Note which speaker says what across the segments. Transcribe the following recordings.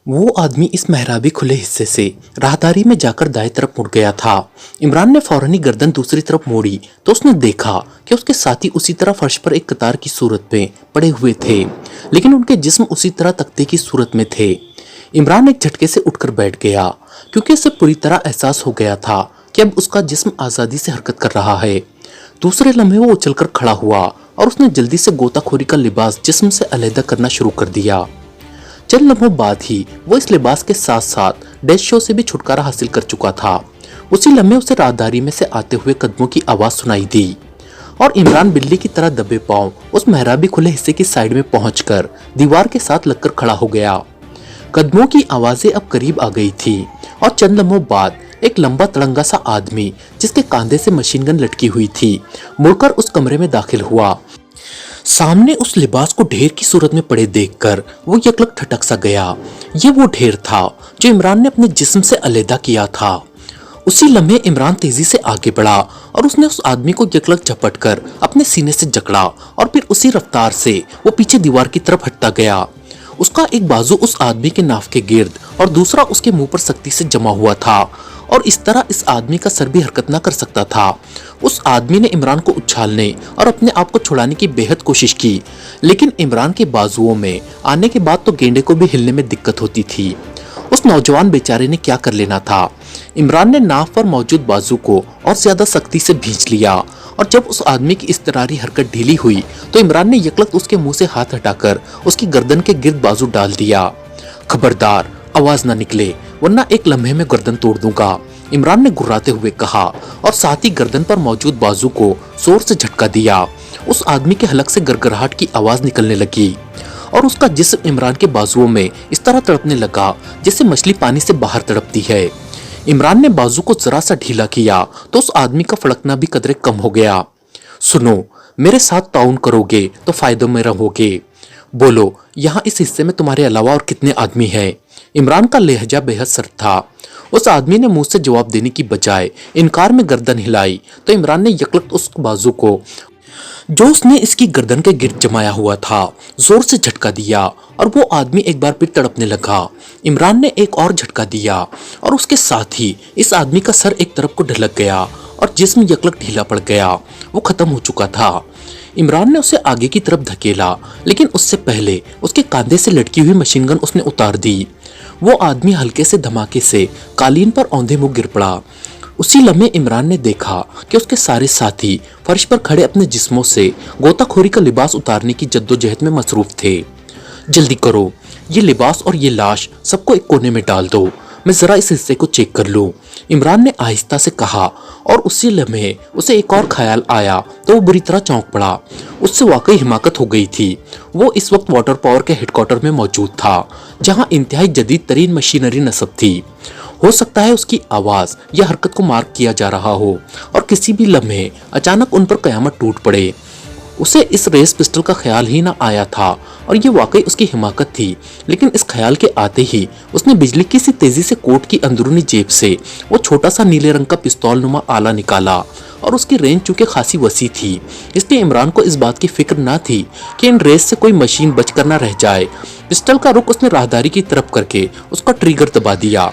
Speaker 1: वो आदमी इस मेहराबी खुले हिस्से से राहदारी में जाकर दाएं तरफ मुड़ गया था। इमरान ने फौरन ही गर्दन दूसरी तरफ मोड़ी तो उसने देखा कि उसके साथी उसी तरह फर्श पर एक कतार की सूरत में पड़े हुए थे, लेकिन उनके जिस्म उसी तरह तख्ते की सूरत में थे। इमरान एक झटके से उठकर बैठ गया, क्योंकि उसे पूरी तरह एहसास हो गया था कि अब उसका जिस्म आज़ादी से हरकत कर रहा है। दूसरे लम्हे वो उछलकर खड़ा हुआ और उसने जल्दी से गोताखोरी का लिबास जिस्म से अलहदा करना शुरू कर दिया। चंद लम्हों बाद ही वो इस लिबास के साथ साथ डेस्क शो से भी छुटकारा हासिल कर चुका था। उसी लम्हे उसे राहदारी में से आते हुए कदमों की आवाज सुनाई दी और इमरान बिल्ली की तरह दबे पांव उस मेहराबी खुले हिस्से की साइड में पहुंचकर दीवार के साथ लगकर खड़ा हो गया। कदमों की आवाजें अब करीब आ गई थी और चंद लम्हों बाद एक लंबा तड़ंगा सा आदमी जिसके कांधे से मशीन गन लटकी हुई थी मुड़कर उस कमरे में दाखिल हुआ। सामने उस लिबास को ढेर की सूरत में पड़े देखकर वो यकलक ठटक सा गया। ये वो ढेर था जो इमरान ने अपने जिस्म से अलहदा किया था। उसी लम्हे इमरान तेजी से आगे बढ़ा और उसने उस आदमी को यकलक झपटकर अपने सीने से जकड़ा और फिर उसी रफ्तार से वो पीछे दीवार की तरफ हटता गया। उसका एक बाजू उस आदमी के नाफ के गिर्द और दूसरा उसके मुंह पर सख्ती से जमा हुआ था और इस तरह इस आदमी का सर भी हरकत ना कर सकता था। उस आदमी ने इमरान को उछालने और अपने आप को छुड़ाने की बेहद कोशिश की, लेकिन इमरान के बाजुओं में आने के बाद तो गेंडे को भी हिलने में दिक्कत होती थी। उस नौजवान बेचारे ने क्या कर लेना था। इमरान ने नाव पर मौजूद बाजू को और ज्यादा सख्ती से भींच लिया और जब उस आदमी की इस्तरारी हरकत ढीली हुई तो इमरान ने यकलक उसके मुंह से हाथ हटाकर उसकी गर्दन के गिर्द बाजू डाल दिया। खबरदार, आवाज ना निकले वरना एक लम्हे में गर्दन तोड़ दूंगा, इमरान ने गुर्राते हुए कहा और साथ ही गर्दन पर मौजूद बाजू को जोर से झटका दिया। उस आदमी के हलक से गरगराहट की आवाज निकलने लगी और उसका जिस्म इमरान के बाजुओं में इस तरह तड़पने लगा जैसे मछली पानी से बाहर तड़पती है। इमरान ने बाजू को जरा सा ढीला किया तो उस आदमी का फड़कना भी कदरे कम हो गया। सुनो, मेरे साथ ताउन करोगे तो फायदों में रहोगे। बोलो, यहाँ इस हिस्से में तुम्हारे अलावा और कितने आदमी हैं? इमरान का लहजा बेहद सर्द था। उस आदमी ने मुंह से जवाब देने की बजाय इनकार में गर्दन हिलाई तो इमरान ने यकलक उस बाजू को जो उसने इसकी गर्दन के गिर्द जमाया हुआ था जोर से झटका दिया और वो आदमी एक बार फिर तड़पने लगा। इमरान ने एक और झटका दिया और उसके साथ ही इस आदमी का सर एक तरफ को ढलक गया और जिस्म यकलक ढीला पड़ गया। वो खत्म हो चुका था। इमरान ने उसे आगे की तरफ धकेला, लेकिन उससे पहले उसके कांधे से लटकी हुई मशीन गन उसने उतार दी। वो आदमी हल्के से धमाके से कालीन पर औंधे मुंह गिर पड़ा। उसी लम्हे इमरान ने देखा कि उसके सारे साथी फर्श पर खड़े अपने जिस्मों से गोताखोरी का लिबास उतारने की जद्दोजहद में मसरूफ थे। जल्दी करो, ये लिबास और ये लाश सबको एक कोने में डाल दो, मैं जरा इस हिस्से को चेक कर लूं, इमरान ने आहिस्ता से कहा और उसी लम्हे उसे एक और ख्याल आया तो वो बुरी तरह चौंक पड़ा। उससे वाकई हिमाकत हो गई थी। वो इस वक्त वाटर पावर के हेडक्वार्टर में मौजूद था, जहां इंतहाई जदीद तरीन मशीनरी नस्ब थी। हो सकता है उसकी आवाज या हरकत को मार्क किया जा रहा हो और किसी भी लम्हे अचानक उन पर कयामत टूट पड़े। उसे इस रेस पिस्टल का ख्याल ही ना आया था और ये वाकई उसकी हिमाकत थी, लेकिन इस ख्याल के आते ही उसने बिजली की सी तेजी से कोट की अंदरूनी जेब से वो छोटा सा नीले रंग का पिस्तौल नुमा आला निकाला और उसकी रेंज चूंकि खासी वसी थी, इसलिए इमरान को इस बात की फिक्र ना थी कि इन रेस से कोई मशीन बचकर ना रह जाए। पिस्टल का रुख उसने राहदारी की तरफ करके उसका ट्रिगर दबा दिया।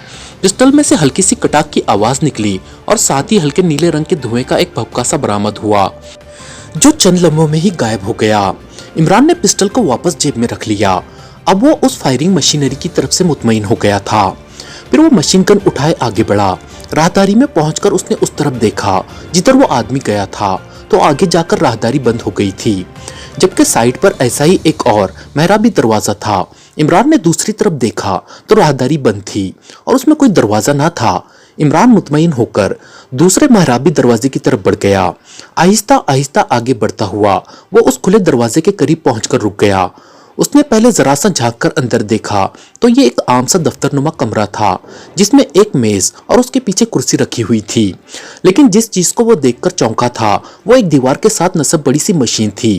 Speaker 1: पिस्टल में से हल्की सी कटाक की आवाज निकली और साथ ही हल्के नीले रंग के धुएं का एक भभका सा बरामद हुआ जो चंद लम्हों में ही गायब हो गया। इमरान ने पिस्टल को वापस जेब में रख लिया। अब वो उस फायरिंग मशीनरी की तरफ से मुतमईन हो गया था। फिर वो मशीन गन उठाए आगे बढ़ा। राहदारी में पहुंचकर उसने उस तरफ देखा जिधर वो आदमी गया था तो आगे जाकर राहदारी बंद हो गई थी, जबकि साइड पर ऐसा ही एक और मेहराबी दरवाजा था। इमरान ने दूसरी तरफ देखा तो राहदारी बंद थी और उसमें कोई दरवाजा ना था। इमरान मुतमईन होकर दूसरे मेहराबी दरवाजे की तरफ बढ़ गया। आहिस्ता आहिस्ता आगे बढ़ता हुआ वो उस खुले दरवाजे के करीब पहुंचकर रुक गया। उसने पहले जरा सा झांककर अंदर देखा तो ये एक आम सा दफ्तरनुमा कमरा था जिसमें एक मेज और उसके पीछे कुर्सी रखी हुई थी, लेकिन जिस चीज को वो देखकर चौंका था वो एक दीवार के साथ नस्ब बड़ी सी मशीन थी।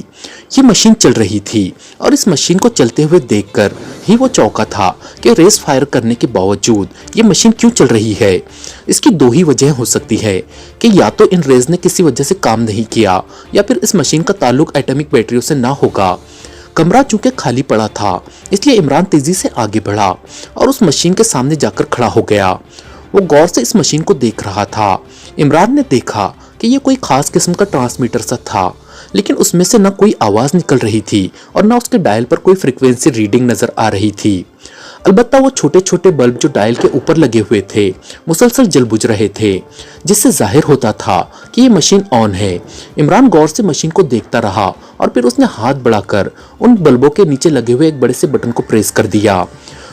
Speaker 1: ये मशीन चल रही थी और इस मशीन को चलते हुए देखकर ही वो चौंका था कि रेस फायर करने के बावजूद ये मशीन क्यों चल रही है। इसकी दो ही वजह हो सकती है कि या तो इन रेस ने किसी वजह से काम नहीं किया या फिर इस मशीन का ताल्लुक एटॉमिक बैटरियों से ना होगा। कमरा चूंकि खाली पड़ा था, इसलिए इमरान तेजी से आगे बढ़ा और उस मशीन के सामने जाकर खड़ा हो गया। वो गौर से इस मशीन को देख रहा था। इमरान ने देखा कि ये कोई खास किस्म का ट्रांसमीटर सा था, लेकिन उसमें से न कोई आवाज निकल रही थी और न उसके डायल पर कोई फ्रीक्वेंसी रीडिंग नजर आ रही थी। अलबत्ता वो छोटे छोटे बल्ब जो डायल के ऊपर लगे हुए थे मुसलसल जल बुझ रहे थे, जिससे जाहिर होता था कि ये मशीन ऑन है। इमरान गौर से मशीन को देखता रहा और फिर उसने हाथ बढ़ाकर उन बल्बों के नीचे लगे हुए एक बड़े से बटन को प्रेस कर दिया।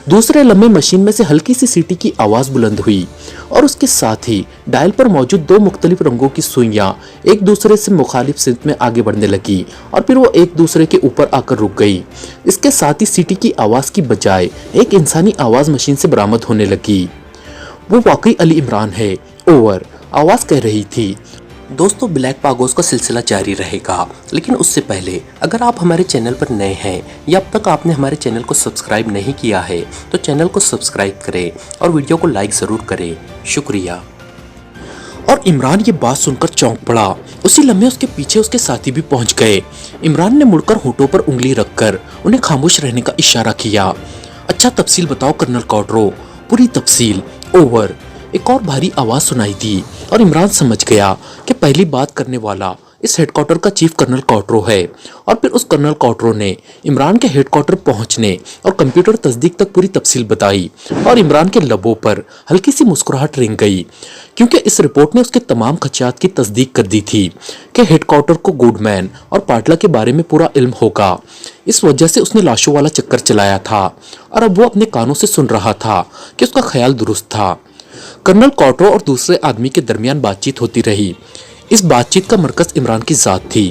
Speaker 1: दूसरे लम्हे मशीन में से हल्की सी सीटी की आवाज बुलंद हुई और उसके साथ ही डायल पर मौजूद दो मुख्तलिफ रंगों की सुइयां एक दूसरे से मुखालिफ सिमत में आगे बढ़ने लगी और फिर वो एक दूसरे के ऊपर आकर रुक गई। इसके साथ ही सीटी की आवाज की बजाय एक इंसानी आवाज मशीन से बरामद होने लगी। वो वाकई अली इमरान है, ओवर, आवाज कह रही थी। दोस्तों, ब्लैक पागोस का सिलसिला जारी रहेगा, लेकिन उससे पहले अगर आप हमारे चैनल पर नए हैं या अब तक आपने हमारे चैनल को सब्सक्राइब नहीं किया है तो चैनल को सब्सक्राइब करें और वीडियो को लाइक ज़रूर करें। शुक्रिया। और इमरान ये बात सुनकर चौंक पड़ा। उसी लम्हे उसके पीछे उसके साथी भी पहुंच गए। इमरान ने मुड़कर होठों पर उंगली रखकर उन्हें खामोश रहने का इशारा किया। अच्छा, तफसील बताओ कर्नल कॉड्रो। पूरी तफसील, ओवर। एक और भारी आवाज सुनाई दी और इमरान समझ गया कि पहली बात करने वाला इस हेडक्वार्टर का चीफ कर्नल कॉट्रो है। और फिर उस कर्नल कॉट्रो ने इमरान के हेडक्वार्टर पहुंचने और कंप्यूटर तस्दीक तक पूरी तफसील बताई और इमरान के लबों पर हल्की सी मुस्कुराहट रेंग गई, क्योंकि इस रिपोर्ट ने उसके तमाम खदशात की तस्दीक कर दी थी कि हेडक्वार्टर को गुडमैन और पाटला के बारे में पूरा इल्म होगा। इस वजह से उसने लाशों वाला चक्कर चलाया था और अब वो अपने कानों से सुन रहा था कि उसका ख्याल दुरुस्त था। कर्नल कॉट्रो और दूसरे आदमी के दरमियान बातचीत होती रही। इस बातचीत का मरकज इमरान की जात थी।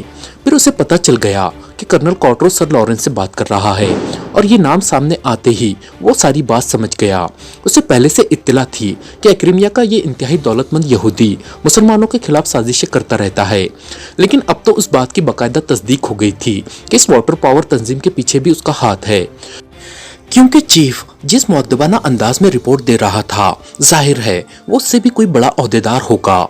Speaker 1: फिर उसे पता चल गया कि कर्नल कॉट्रो सर लॉरेंस से बात कर रहा है और ये नाम सामने आते ही वो सारी बात समझ गया। उसे पहले से इत्तला थी कि क्रीमिया का ये इंतहाई दौलतमंद यहूदी मुसलमानों के खिलाफ साजिशें करता रहता है, लेकिन अब तो उस बात की बाकायदा तस्दीक हो गई थी कि इस वाटर पावर तंजीम के पीछे भी उसका हाथ है, क्योंकि चीफ जिस मुअद्दबाना अंदाज में रिपोर्ट दे रहा था, जाहिर है वो उससे भी कोई बड़ा ओहदेदार होगा।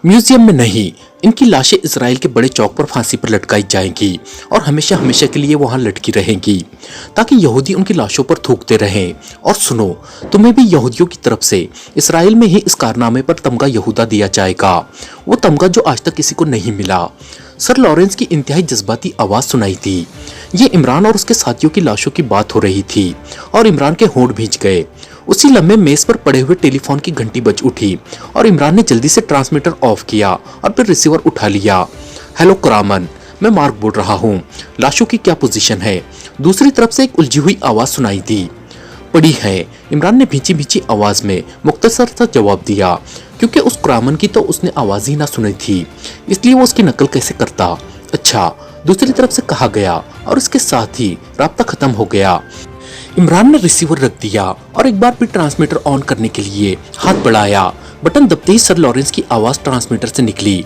Speaker 1: म्यूजियम में नहीं, इनकी लाशें इजराइल के बड़े चौक पर फांसी पर लटकाई जाएंगी और हमेशा हमेशा के लिए वहां लटकी रहेंगी, ताकि यहूदी उनकी लाशों पर थूकते रहें। और सुनो, तुम्हें भी यहूदियों की तरफ से इसराइल में ही इस कारनामे पर तमगा यहूदा दिया जाएगा, वो तमगा जो आज तक किसी को नहीं मिला। सर लॉरेंस की इंतहाई जज्बाती आवाज सुनाई थी। ये इमरान और उसके साथियों की लाशों की बात हो रही थी और इमरान के होंठ भींच गए। उसी लम्हे मेज पर पड़े हुए टेलीफोन की घंटी बज उठी और इमरान ने जल्दी से ट्रांसमीटर ऑफ किया और फिर रिसीवर उठा लिया। हेलो करामन, मैं मार्क बोल रहा हूँ, लाशों की क्या पोजीशन है? दूसरी तरफ से एक उलझी हुई आवाज सुनाई दी। पड़ी है, इमरान ने भींची भींची आवाज में मुख्तसर सा जवाब दिया, क्योंकि उस करामन की तो उसने आवाज ही ना सुनी थी, इसलिए वो उसकी नकल कैसे करता। अच्छा, दूसरी तरफ से कहा गया और इसके साथ ही राब्ता खत्म हो गया। इमरान ने रिसीवर रख दिया और एक बार फिर ट्रांसमीटर ऑन करने के लिए हाथ बढ़ाया। बटन दबते ही सर लॉरेंस की आवाज ट्रांसमीटर से निकली।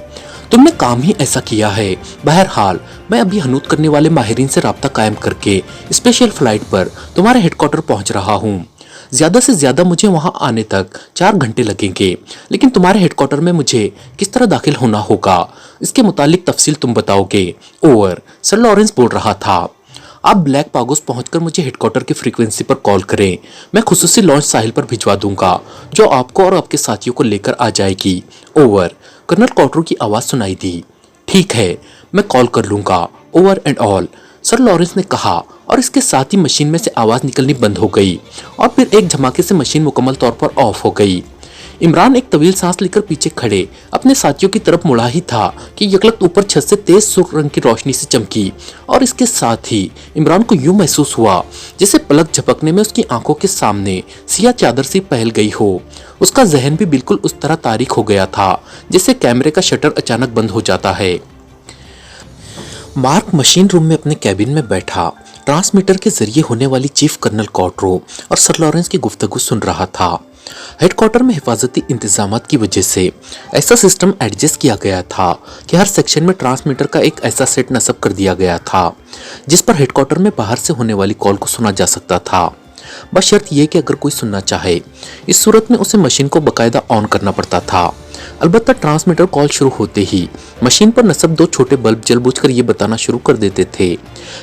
Speaker 1: तुमने काम ही ऐसा किया है। बहरहाल, मैं अभी हनूत करने वाले माहिरीन से राब्ता कायम करके स्पेशल फ्लाइट पर तुम्हारे हेडक्वार्टर पहुंच रहा हूँ। ज्यादा से ज्यादा मुझे वहां आने तक 4 घंटे लगेंगे, लेकिन तुम्हारे हेडक्वार्टर में मुझे किस तरह दाखिल होना होगा, इसके मुतालिक तफसील तुम बताओगे। ओवर, सर लॉरेंस बोल रहा था। आप ब्लैक पागोस पहुंचकर मुझे हेडक्वार्टर की फ्रीक्वेंसी पर कॉल करें। मैं खुसूसी लॉन्च साहिल पर भिजवा दूंगा, जो आपको और आपके साथियों को लेकर आ जाएगी। ओवर, कर्नल कॉट्रो की आवाज सुनाई दी। ठीक है, मैं कॉल कर लूंगा। Over and all, sir Lawrence ने कहा और इसके साथ ही मशीन में से आवाज निकलनी बंद हो गई और फिर एक धमाके से मशीन मुकम्मल तौर पर ऑफ हो गई। इमरान एक तवील सांस लेकर पीछे खड़े अपने साथियों की तरफ मुड़ा ही था कि यकलख्त ऊपर छत से तेज सुर्ख रंग की रोशनी से चमकी और इसके साथ ही इमरान को यूं महसूस हुआ जैसे पलक झपकने में उसकी आंखों के सामने सियाह चादर सी फैल गई हो। उसका जहन भी बिल्कुल उस तरह तारीक हो गया था जैसे कैमरे का शटर अचानक बंद हो जाता है। मार्क मशीन रूम में अपने कैबिन में बैठा ट्रांसमीटर के जरिए होने वाली चीफ कर्नल कॉट्रो और सर लॉरेंस की गुफ्तगू सुन रहा था। हेडक्वार्टर में हिफाजती इंतजामात की वजह से ऐसा सिस्टम एडजस्ट किया गया था कि हर सेक्शन में ट्रांसमीटर का एक ऐसा सेट नस्ब कर दिया गया था जिस पर हेडक्वार्टर में बाहर से होने वाली कॉल को सुना जा सकता था। बस शर्त यह कि अगर कोई सुनना चाहे। इस सूरत में उसे मशीन को बकायदा ऑन करना पड़ता था। अलबत्ता ट्रांसमीटर कॉल शुरू होते ही मशीन पर नस्ब दो छोटे बल्ब जल बुझकर ये बताना शुरू कर देते थे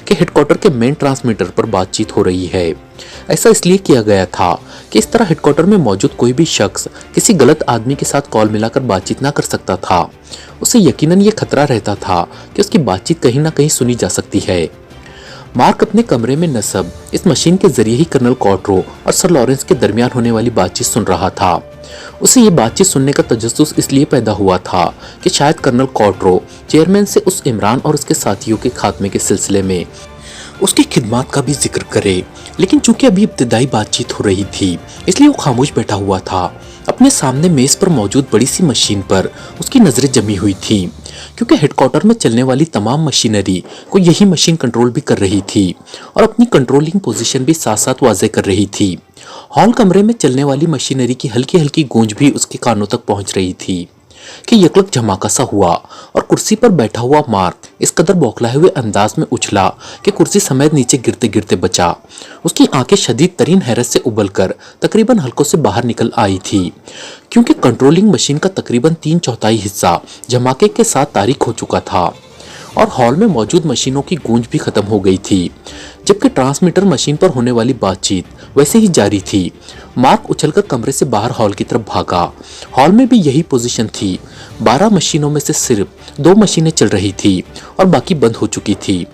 Speaker 1: कि हेडक्वार्टर के मेन ट्रांसमीटर पर बातचीत हो रही है। ऐसा इसलिए किया गया था कि इस तरह हेडक्वार्टर में मौजूद कोई भी शख्स किसी गलत आदमी के साथ कॉल मिलाकर बातचीत ना कर सकता था। उसे यकीनन ये खतरा रहता था कि उसकी बातचीत कहीं ना कहीं सुनी जा सकती है। मार्क अपने कमरे में नस्ब इस मशीन के जरिए ही कर्नल कॉर्टरो और सर लॉरेंस के दरमियान होने वाली बातचीत सुन रहा था। उसे ये बातचीत सुनने का तजस्सुस इसलिए पैदा हुआ था कि शायद कर्नल कॉर्टरो चेयरमैन से उस इमरान और उसके साथियों के खात्मे के सिलसिले में उसकी खिदमत का भी जिक्र करे। लेकिन चूंकि अभी इब्तिदाई बातचीत हो रही थी इसलिए वो खामोश बैठा हुआ था। अपने सामने मेज पर मौजूद बड़ी सी मशीन पर उसकी नजरें जमी हुई थी, क्योंकि हेडक्वार्टर में चलने वाली तमाम मशीनरी को यही मशीन कंट्रोल भी कर रही थी और अपनी कंट्रोलिंग पोजीशन भी साथ साथ वाज़ेह कर रही थी। हॉल कमरे में चलने वाली मशीनरी की हल्की हल्की गूंज भी उसके कानों तक पहुंच रही थी कि यकलक धमाका सा हुआ और कुर्सी पर बैठा हुआ मार्क इस कदर बौखलाए हुए अंदाज में उछला कि कुर्सी समेत नीचे गिरते गिरते बचा। उसकी आंखें शदीद तरीन हैरत से उबलकर तकरीबन हलकों से बाहर निकल आई थी, क्योंकि कंट्रोलिंग मशीन का तकरीबन 3/4 हिस्सा धमाके के साथ तारीक हो चुका था और हॉल में मौजूद मशीनों की गूंज भी खत्म हो गई थी, जबकि ट्रांसमीटर मशीन पर होने वाली बातचीत वैसे ही जारी थी। मार्क उछलकर कमरे से बाहर हॉल की तरफ भागा। हॉल में भी यही पोजीशन थी। 12 मशीनों में से सिर्फ 2 मशीनें चल रही थी और बाकी बंद हो चुकी थी।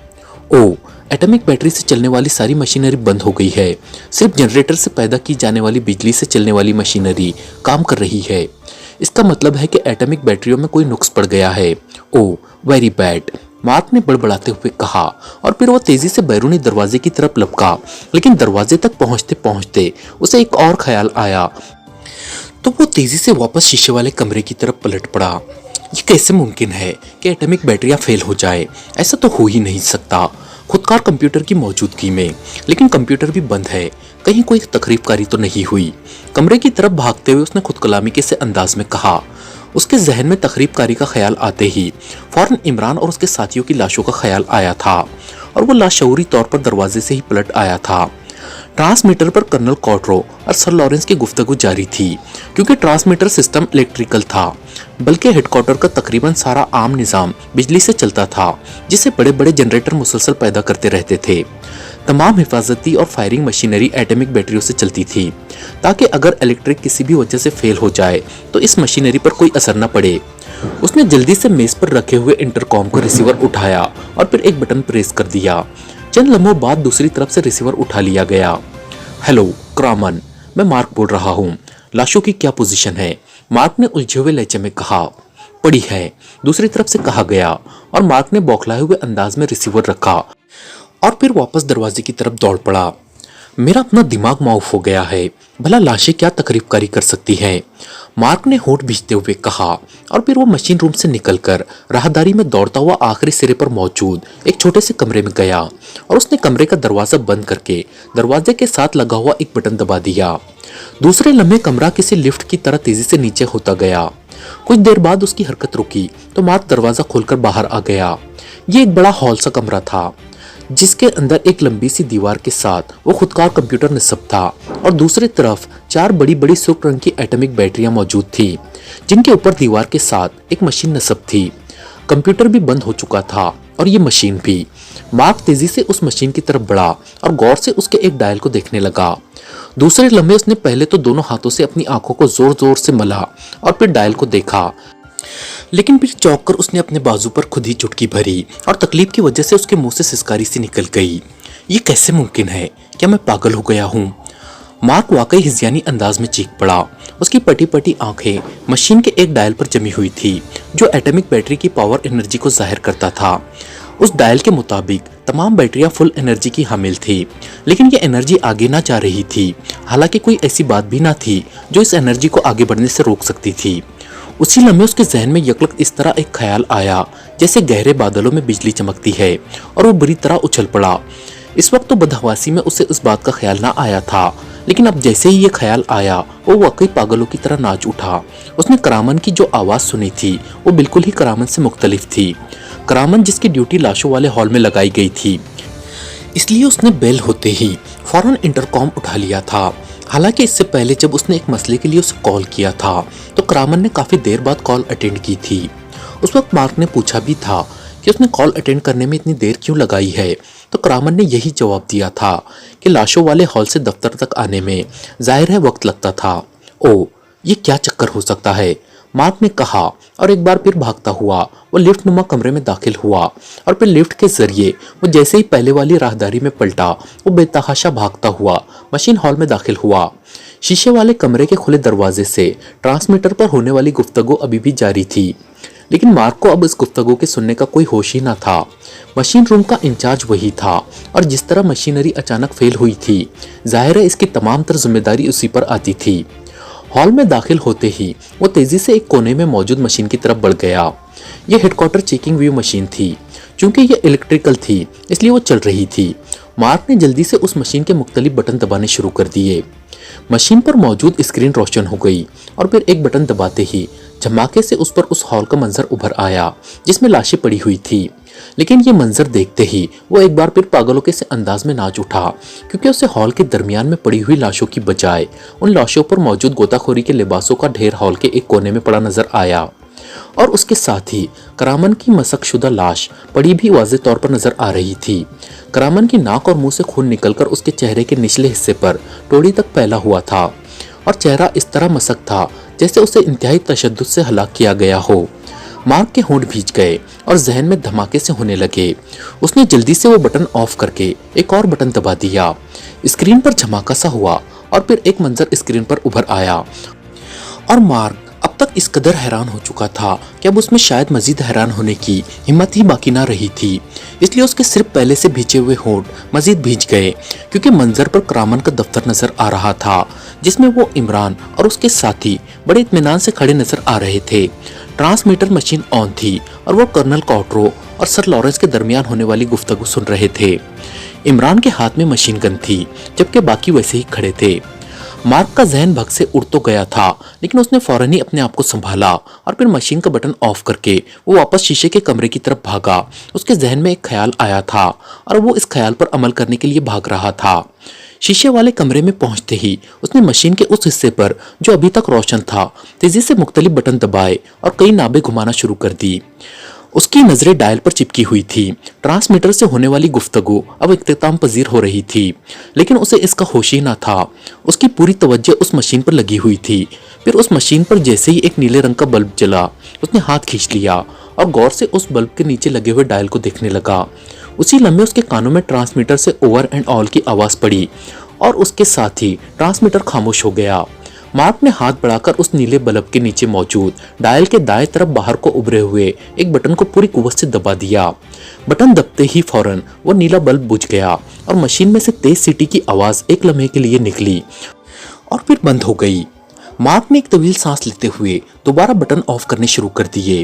Speaker 1: ओ, एटॉमिक बैटरी से चलने वाली सारी मशीनरी बंद हो गई है। सिर्फ जनरेटर से पैदा की जाने वाली बिजली से चलने वाली मशीनरी काम कर रही है। इसका मतलब है कि एटॉमिक बैटरियों में कोई नुक्स पड़ गया है। ओ, वेरी बैड, मार्क ने बड़बड़ाते हुए कहा और फिर वो तेजी से बैरूनी दरवाजे की तरफ लपका। लेकिन दरवाजे तक पहुंचते पहुंचते उसे एक और ख्याल आया, तो वो तेजी से वापस शीशे वाले कमरे की तरफ पलट पड़ा। ये कैसे मुमकिन है कि एटॉमिक बैटरियां फेल हो जाए? ऐसा तो हो ही नहीं सकता खुदकार कंप्यूटर की मौजूदगी में। लेकिन कंप्यूटर भी बंद है, कहीं कोई तकरीबकारी तो नहीं हुई। कमरे की तरफ भागते हुए उसने खुदकलामी के से अंदाज में कहा। उसके जहन में तकरीबकारी का ख्याल आते ही फौरन इमरान और उसके साथियों की लाशों का ख्याल आया था और वो लाशऊरी तौर पर दरवाजे से ही पलट आया था। ट्रांसमीटर पर कर्नल कॉर्टरो और सर लॉरेंस की गुफ्तगू जारी थी, क्योंकि ट्रांसमीटर सिस्टम इलेक्ट्रिकल था, बल्कि हेडक्वार्टर का तकरीबन सारा आम निज़ाम बिजली से चलता था, जिसे बड़े बड़े जनरेटर मुसलसल पैदा करते रहते थे। तमाम हिफाजती और फायरिंग मशीनरी एटॉमिक बैटरियों से चलती थी, ताकि अगर इलेक्ट्रिक किसी भी वजह से फेल हो जाए तो इस मशीनरी पर कोई असर न पड़े। उसने जल्दी से मेज पर रखे हुए इंटरकॉम का रिसीवर उठाया और फिर एक बटन प्रेस कर दिया। चंद लम्हों बाद दूसरी तरफ से रिसीवर उठा लिया गया। हेलो क्रामन, मैं मार्क बोल रहा हूँ। लाशों की क्या पोजीशन है? मार्क ने उलझे हुए लहजे में कहा। पड़ी है, दूसरी तरफ से कहा गया और मार्क ने बौखलाए हुए अंदाज में रिसीवर रखा और फिर वापस दरवाजे की तरफ दौड़ पड़ा। मेरा अपना दिमाग माउफ हो गया है, भला लाशें क्या तकरीबकारी कर सकती हैं? मार्क ने होंठ भींचते हुए कहा और फिर वो मशीन रूम से निकलकर राहदारी में दौड़ता हुआ आखिरी सिरे पर मौजूद एक छोटे से कमरे में गया और उसने कमरे का दरवाजा बंद करके दरवाजे के साथ लगा हुआ एक बटन दबा दिया। दूसरे लम्हे कमरा किसी लिफ्ट की तरह तेजी से नीचे होता गया। कुछ देर बाद उसकी हरकत रुकी तो मार्क दरवाजा खोलकर बाहर आ गया। ये एक बड़ा हॉल सा कमरा था, जिसके अंदर एक लंबी सी दीवार के साथ वो खुदकार कंप्यूटर निस्ब था और दूसरी तरफ 4 बड़ी बड़ी सुर्ख रंग की एटॉमिक बैटरियां मौजूद थी, जिनके ऊपर दीवार के साथ एक मशीन नस्ब थी। कंप्यूटर भी बंद हो चुका था और ये मशीन भी। मार्क तेजी से उस मशीन की तरफ बढ़ा और गौर से उसके एक डायल को देखने लगा। दूसरे लम्हे उसने पहले तो दोनों हाथों से अपनी आंखों को जोर जोर से मला और फिर डायल को देखा, लेकिन फिर चौंक कर उसने अपने बाजू पर खुद ही चुटकी भरी और तकलीफ की वजह से उसके मुंह से सिसकारी सी निकल गई। ये कैसे मुमकिन है? क्या मैं पागल हो गया हूँ? मार्क वाकई हिज़यानी अंदाज में चीख पड़ा। उसकी पटी पटी आंखें मशीन के एक डायल पर जमी हुई थी, जो एटॉमिक बैटरी की पावर एनर्जी को जाहिर करता था। उस डायल के मुताबिक तमाम बैटरियां फुल एनर्जी की हामिल थी, लेकिन ये एनर्जी आगे ना जा रही थी। हालांकि कोई ऐसी बात भी ना थी जो इस एनर्जी को आगे बढ़ने से रोक सकती थी। उसी लम्हे उसके जहन में यकलक इस तरह एक ख्याल आया जैसे गहरे बादलों में बिजली चमकती है, और वो बुरी तरह उछल पड़ा। इस वक्त तो बदहवासी में उसे उस बात का ख्याल ना आया था, लेकिन अब जैसे ही ये ख्याल आया वो वाकई पागलों की तरह नाच उठा। उसने करामन की जो आवाज़ सुनी थी वो बिल्कुल ही करामन से मुख्तलिफ थी। करामन जिसकी ड्यूटी लाशों वाले हॉल में लगाई गई थी, इसलिए उसने बेल होते ही फौरन इंटरकॉम उठा लिया था। हालांकि इससे पहले जब उसने एक मसले के लिए उसे कॉल किया था तो करामन ने काफी देर बाद कॉल अटेंड की थी। उस वक्त मार्क ने पूछा भी था कि उसने कॉल अटेंड करने में इतनी देर क्यों लगाई है, तो करामन ने यही जवाब दिया था कि लाशों वाले हॉल से दफ्तर तक आने में जाहिर है वक्त लगता था। ओ, ये क्या चक्कर हो सकता है, मार्क ने कहा और एक बार फिर भागता हुआ वो लिफ्ट नुमा कमरे में दाखिल हुआ और फिर लिफ्ट के जरिए वो जैसे ही पहले वाली राहदारी में पलटा वो बेतहाशा भागता हुआ मशीन हॉल में दाखिल हुआ। शीशे वाले कमरे के खुले दरवाजे से ट्रांसमीटर पर होने वाली गुफ्तगू अभी भी जारी थी, लेकिन मार्क को अब इस गुफ्तगू के सुनने का कोई होश ही ना था। मशीन रूम का इंचार्ज वही था और जिस तरह मशीनरी अचानक फेल हुई थी जाहिर है इसकी तमाम तर जिम्मेदारी उसी पर आती थी। हॉल में दाखिल होते ही वो तेजी से एक कोने में मौजूद मशीन की तरफ बढ़ गया। यह हेडक्वार्टर चेकिंग व्यू मशीन थी। चूंकि यह इलेक्ट्रिकल थी इसलिए वो चल रही थी। मार्क ने जल्दी से उस मशीन के मुख्तलिफ बटन दबाने शुरू कर दिए। मशीन पर मौजूद स्क्रीन रोशन हो गई और फिर एक बटन दबाते ही धमाके से उस पर उस हॉल का मंजर उभर आया जिसमें लाशें पड़ी हुई थी। लेकिन ये मंजर देखते ही वो एक बार फिर पागलों के से अंदाज में नाच उठा, क्योंकि उसे हॉल के दरमियान में पड़ी हुई लाशों की बजाय उन लाशों पर मौजूद गोताखोरी के लिबासों का ढेर हॉल के एक कोने में पड़ा नजर आया और उसके साथ ही करामन की मसकशुदा लाश पड़ी भी वाज़ेह तौर पर नजर आ रही थी। करामन की नाक और मुंह से खून निकलकर उसके चेहरे के निचले हिस्से पर टोड़ी तक फैला हुआ था और चेहरा इस तरह मसक था जैसे उसे इंतहाई तशद्दुद से हलाक किया गया हो। मार्क के होंठ भीज गए और जहन में धमाके से होने लगे। उसने जल्दी से वो बटन ऑफ करके एक और बटन दबा दिया। स्क्रीन पर धमाका सा हुआ और फिर एक मंजर स्क्रीन पर उभर आया और मार्क अब तक इस कदर हैरान हो चुका था कि अब उसमें शायद मजीद हैरान होने की हिम्मत ही बाकी ना रही थी। इसलिए उसके सिर्फ पहले से भीजे हुए होंठ मजीद भीज गए, क्योंकि मंजर पर करामन का दफ्तर नजर आ रहा था जिसमें वो इमरान और उसके साथी बड़े इत्मीनान से खड़े नजर आ रहे थे। ट्रांसमीटर मशीन ऑन थी और वो कर्नल कॉट्रो और सर लॉरेंस के दरमियान होने वाली गुफ्तगू सुन रहे थे। इमरान के हाथ में मशीन गन थी जबकि बाकी वैसे ही खड़े थे। मार्क का जहन भग से उड़ तो गया था, लेकिन उसने फौरन ही अपने आप को संभाला और फिर मशीन का बटन ऑफ करके वो वापस शीशे के कमरे की तरफ भागा। उसके जहन में एक ख्याल आया था और वो इस ख्याल पर अमल करने के लिए भाग रहा था। शीशे वाले कमरे में पहुंचते ही उसने मशीन के उस हिस्से पर जो अभी तक रोशन था तेजी से मुख्तलिफ बटन दबाए और कई नाबें घुमाना शुरू कर दी। उसकी नजरें डायल पर चिपकी हुई थी। ट्रांसमीटर से होने वाली गुफ्तगू अब इख्तिताम पजीर हो रही थी, लेकिन उसे इसका होश ही ना था। उसकी पूरी तवज्जो उस मशीन पर लगी हुई थी। फिर उस मशीन पर जैसे ही एक नीले रंग का बल्ब जला उसने हाथ खींच लिया और गौर से उस बल्ब के नीचे लगे हुए डायल को देखने लगा। उसी लम्हे उसके कानों में ट्रांसमीटर से ओवर एंड ऑल की आवाज पड़ी और उसके साथ ही ट्रांसमीटर खामोश हो गया। मार्क ने हाथ बढ़ाकर उस नीले बल्ब के नीचे मौजूद डायल के दाएं तरफ बाहर को उभरे हुए एक बटन को पूरी कुव्वत से दबा दिया। बटन दबते ही फौरन वो नीला बल्ब बुझ गया और मशीन में से तेज सीटी की आवाज एक लम्हे के लिए निकली और फिर बंद हो गई। मार्क ने एक तवील सांस लेते हुए दोबारा बटन ऑफ करने शुरू कर दिए।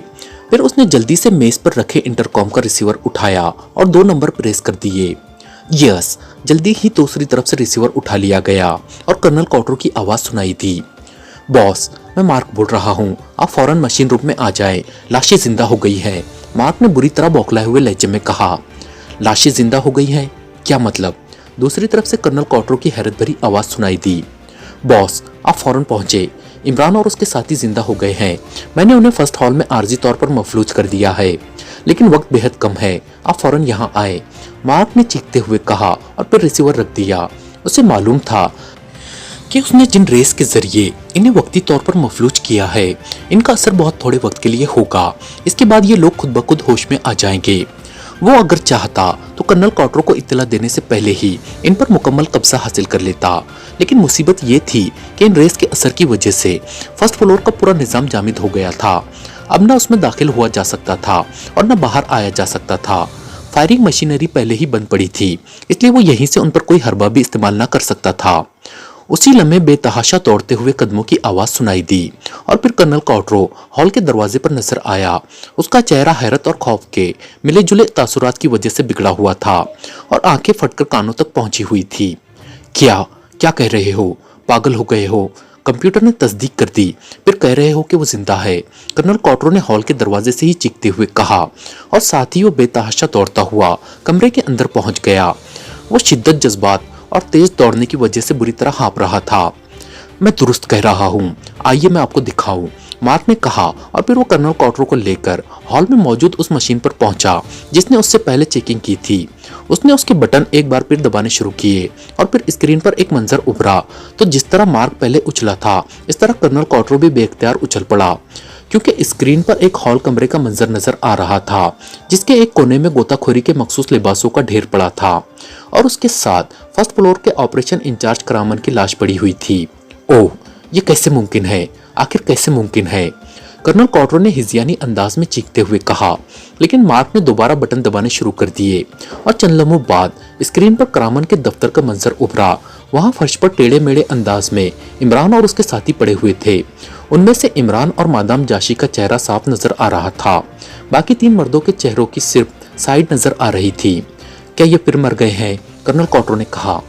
Speaker 1: फिर उसने जल्दी से मेज पर रखे इंटरकॉम का रिसीवर उठाया और 2 नंबर प्रेस कर दिए। यस, जल्दी ही दूसरी तरफ से रिसीवर उठा लिया गया और कर्नल कॉट्रो की आवाज सुनाई दी। बॉस, मैं मार्क बोल रहा हूँ, आप फौरन मशीन रूम में आ जाएं, लाशें जिंदा हो गई है। मार्क ने बुरी तरह बौखलाए हुए लहजे में कहा। लाशें जिंदा हो गई हैं? क्या मतलब? दूसरी तरफ से कर्नल कॉट्रो की हैरत भरी आवाज सुनाई दी। बॉस, आप फौरन पहुंचे, इमरान और उसके साथी जिंदा हो गए हैं। मैंने उन्हें फर्स्ट हॉल में आर्जी तौर पर मफलूज कर दिया है, लेकिन वक्त बेहद कम है, आप फौरन यहाँ आए, मार्क ने चीखते हुए कहा और फिर रिसीवर रख दिया। उसे मालूम था कि उसने जिन रेस के जरिए इन्हें वक्ती तौर पर मफलूज किया है इनका असर बहुत थोड़े वक्त के लिए होगा। इसके बाद ये लोग खुद ब खुद होश में आ जाएंगे। वो अगर चाहता तो कर्नल कॉट्रो को इत्तला देने से पहले ही इन पर मुकम्मल कब्जा हासिल कर लेता, लेकिन मुसीबत ये थी कि इन रेस के असर की वजह से फर्स्ट फ्लोर का पूरा निजाम जामिद हो गया था। अब न उसमें दाखिल हुआ जा सकता था और न बाहर आया जा सकता था। फायरिंग मशीनरी पहले ही बंद पड़ी थी, इसलिए वो यहीं से उन पर कोई हरबा भी इस्तेमाल ना कर सकता था। उसी लम्हे बेतहाशा दौड़ते हुए कदमों की आवाज सुनाई दी और फिर कर्नल कॉट्रो हॉल के दरवाजे पर नजर आया। उसका चेहरा हैरत और खौफ के मिले जुले तासुरात की वजह से बिगड़ा हुआ था और आंखें फटकर कानों तक पहुंची हुई थी। क्या क्या कह रहे हो? पागल हो गए हो? कंप्यूटर ने तस्दीक कर दी। फिर कह रहे हो कि वो जिंदा है? कर्नल कॉट्रो ने हॉल के दरवाजे से ही चीखते हुए कहा और साथ ही वो बेतहाशा दौड़ता हुआ कमरे के अंदर पहुंच गया। वो शिद्दत, जज्बात और तेज दौड़ने की वजह से बुरी तरह हाँफ रहा था। मैं दुरुस्त कह रहा हूँ, आइए मैं आपको दिखाऊं, मार्क ने कहा और फिर वो कर्नल कॉटरो को लेकर हॉल में मौजूद उस मशीन पर पहुंचा जिसने उससे पहले चेकिंग की थी। उसने उसके बटन एक बार फिर दबाने शुरू किए और फिर स्क्रीन पर एक मंजर उभरा। तो जिस तरह मार्क पहले उछला था, इस तरह कर्नल कॉटरो भी बेख्तियार उछल पड़ा, क्योंकि स्क्रीन पर एक हॉल कमरे का मंजर नजर आ रहा था जिसके एक कोने में गोताखोरी के मखसूस लिबासों का ढेर पड़ा था और उसके साथ फर्स्ट फ्लोर के ऑपरेशन इंचार्ज करामन की लाश पड़ी हुई थी। ओह, ये कैसे मुमकिन है? आखिर कैसे मुमकिन है? कर्नल कॉटरो ने हिजियानी अंदाज में चीखते हुए कहा, लेकिन मार्क ने दोबारा बटन दबाने शुरू कर दिए और चंद लम्हों बाद स्क्रीन पर करामन के दफ्तर का मंजर उभरा। वहां फर्श पर टेढ़े मेढ़े अंदाज में इमरान और उसके साथी पड़े हुए थे। उनमें से इमरान और मादाम जाशी का चेहरा साफ नजर आ रहा था, बाकी 3 मर्दों के चेहरों की सिर्फ साइड नजर आ रही थी। क्या ये फिर मर गए हैं? कर्नल कॉटरो ने कहा।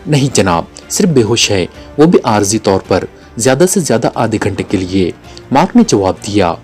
Speaker 1: नहीं जनाब, सिर्फ बेहोश है, वो भी आर्जी तौर पर, ज्यादा से ज्यादा आधे घंटे के लिए, मार्क ने जवाब दिया।